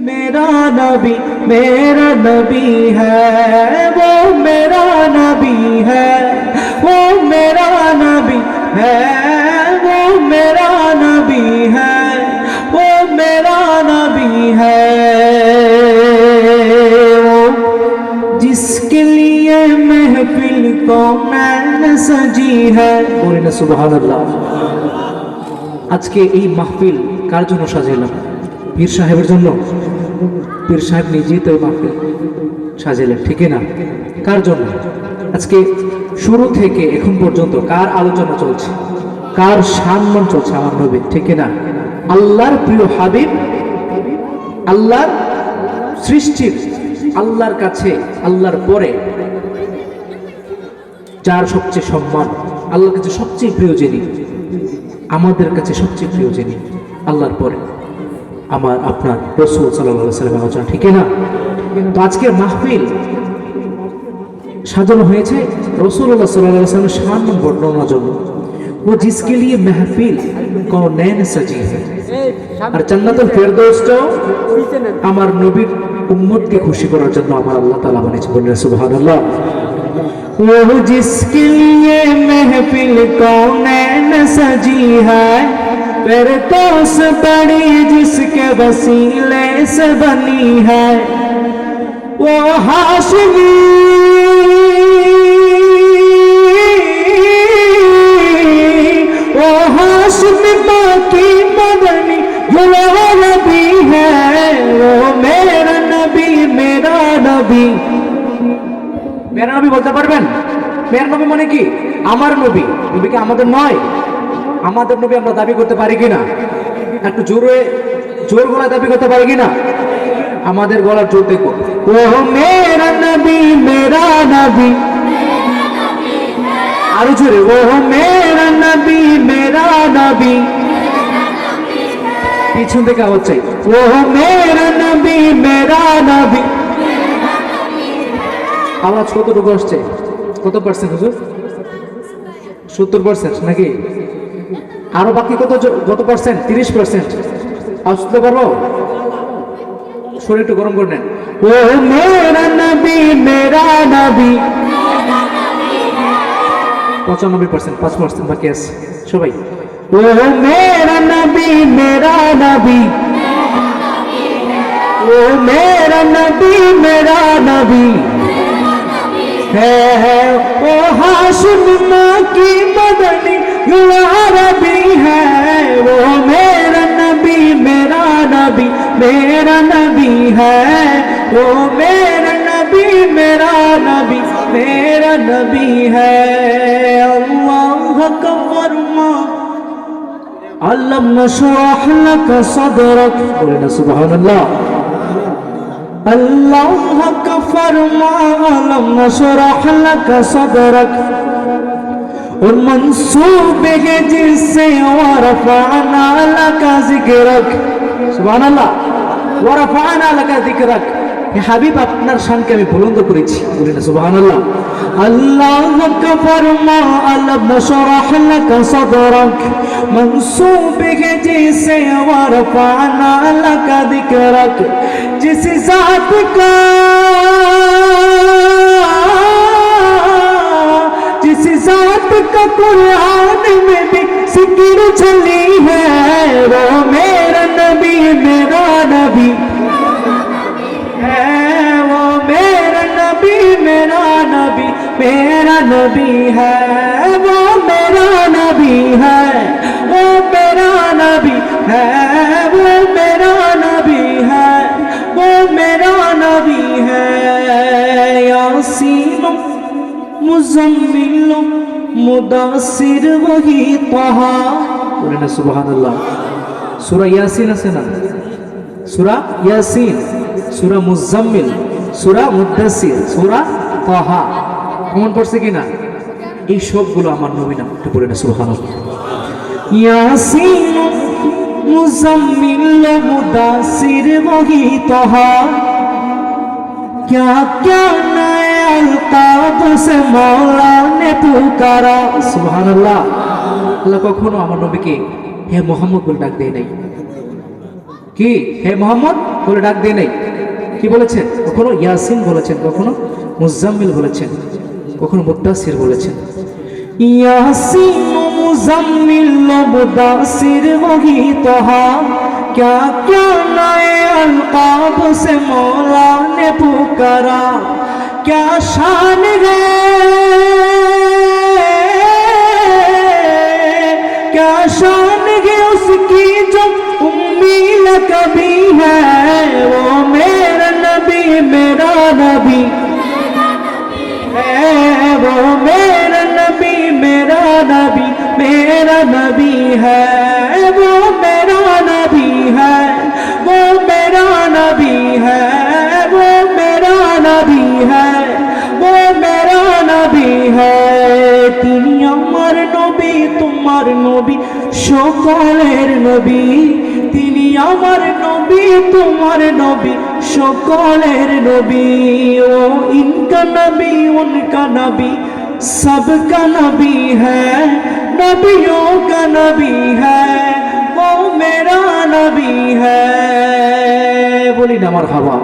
मेरा नबी है, वो मेरा नबी है, वो मेरा नबी है, वो मेरा नबी है, वो मेरा नबी है, वो जिसके लिए महफिल कौन सजी है। बोले ना सुभान अल्लाह। আজকে এই মাহফিল কার জন্য সাজাইলাম? পীর সাহেবের জন্য। পীর সাহেব নিজেই তো মাহফিল সাজাইলেন, ঠিক না? কার জন্য? আজকে শুরু থেকে এখন পর্যন্ত কার আলোচনা চলছে, কার সম্মান চলছে? আমার নবী, ঠিক না? আল্লাহর প্রিয় হাবিব, আল্লাহর সৃষ্টির, আল্লাহর কাছে, আল্লাহর পরে যার সবচেয়ে সম্মান, আল্লাহর কাছে সবচেয়ে প্রিয় যিনি, আমাদের কাছে সবচেয়ে প্রিয় যিনি, আল্লাহর পরে আমার আপনার রাসূল সাল্লাল্লাহু আলাইহি ওয়াসাল্লাম আলোচনা, ঠিক না? তো আজকের মাহফিল সাজানো হয়েছে রাসূলুল্লাহ সাল্লাল্লাহু আলাইহি ওয়াসাল্লামের শান বর্ণনার জন্য। वो जिसके लिए महफिल कौनैन सजी है, আর জান্নাতুল ফেরদৌসটাও আমার নবীর উম্মতকে খুশি করার জন্য আমার আল্লাহ তাআলা বানিয়েছে। বলেন সুবহানাল্লাহ। वो जिसके लिए महफिल कौनैन सजी है, फिरदौस बड़ी जिसके वसीले से बनी है, वो हाशिमी, वो हाशिमी माँ की मदनी गुलाम नबी है, वो मेरा नबी, मेरा नबी। মেরা নবী বলতে পারবেন? মেরা নবী মানে কি? আমার নবী। নবী কি আমাদের নয়? আমাদের নবী আমরা দাবি করতে পারি কিনা? একটু জোর গলায় দাবি করতে পারি কিনা? আমাদের গলার জোর দেখো। ও মেরা নবী, মেরা নবী, আরো জোরে, ও মেরা নবী, মেরা নবী। পিছন থেকে আওয়াজ চাই, ও মেরা নবী, মেরা নবী। আওয়াজ কতটুকু আসছে? কত পার্সেন্ট হুজুর? 70% নাকি? আরো বাকি কত পার্সেন্ট? 30%। আসতে পারবো? শরীর একটু গরম করে নেন। ও মেরা নবী, মেরা নবী। 95%, 5% বাকি আছে সবাই। ও মেরা নবী, মেরা নবী, ও মেরা নবী, মেরা নবী है, ओ हाशिम माँ की मदनी गुलाबी है, वो मेरा नबी, मेरा नबी, मेरा नबी है, वो मेरा नबी, मेरा नबी, मेरा नबी है। अल्लाह अकबर माँ अलम नशरह लक सदरक। बोले सुभान अल्लाह। अल्लाह का फरमा अलम नशरह लक सदरक, और मंसूबे है जिससे वरफअना लक जिक्रक। सुभान अल्लाह। वरफअना लक जिक्रक, হে হাবিব আপনার শানকে আমি বুলন্দ করেছি। বলেন সুবহানাল্লাহ। আল্লাহ কা ফরমা আলম নশরাহ লাক সদরক, মনসুব है जिसे वरफअना लक जिक्रक, जिस जात का, जिस जात का कुरान में भी जिक्र चली है, वो मेरा नबी, मेरा नबी है, वो मेरा नबी, मेरा नबी, मेरा नबी है, वो मेरा नबी है, वो मेरा नबी है, वो मेरा नबी है, वो मेरा नबी है। यासीन मुज़म्मिल मुदासिर वही तहा। बोलें सुबहानाल्लाह। सूरा यासीन আছে না? सूरा यासीन, सूरा मुज़म्मिल, सूरा मुद्दासिर, सूरा ताहा। কমন পড়ছে কিনা? এই সবগুলো আমার নবী নাম। একটু বলেন সুবহানাল্লাহ। यासीन मुज़म्मिल मुदासिर वही तहा, क्या क्या नए अल्ताफ से मौला ने पुकारा। सुबहानाल्लाह। আল্লাহ কখনো আমার নবীকে হে মুহাম্মদ বলে ডাক দেয় নাই। কি হে মোহাম্মদ বলে ডাক দিয়ে নেই। কি বলেছেন? কখনো ইয়াসিন বলেছেন, কখনো মুজাম্মিল বলেছেন, কখনো মুদ্দাসির বলেছেন। यासीन मुज़म्मिल मुदासिर वही तहा, क्या क्या नए अलकाब से मौला ने पुकारा, क्या शान है, क्या शान है उसकी जो उम्मी लक़बी है। वो मेरा नबी मेरा नबी है, वो मेरा नबी मेरा नबी मेरा नबी है, वो मेरा नबी है, वो मेरा नबी है, वो मेरा नबी है, वो मेरा नबी है। তিনি আমার নবী তোমার নবী সকলের নবী, তিনি আমার নবী তোমার নবী সকলের নবী। ও ইনকা নবী উনকা নবী सबका नबी है, नबियों का नबी है, वो मेरा नबी है। बोली ना मरहबा।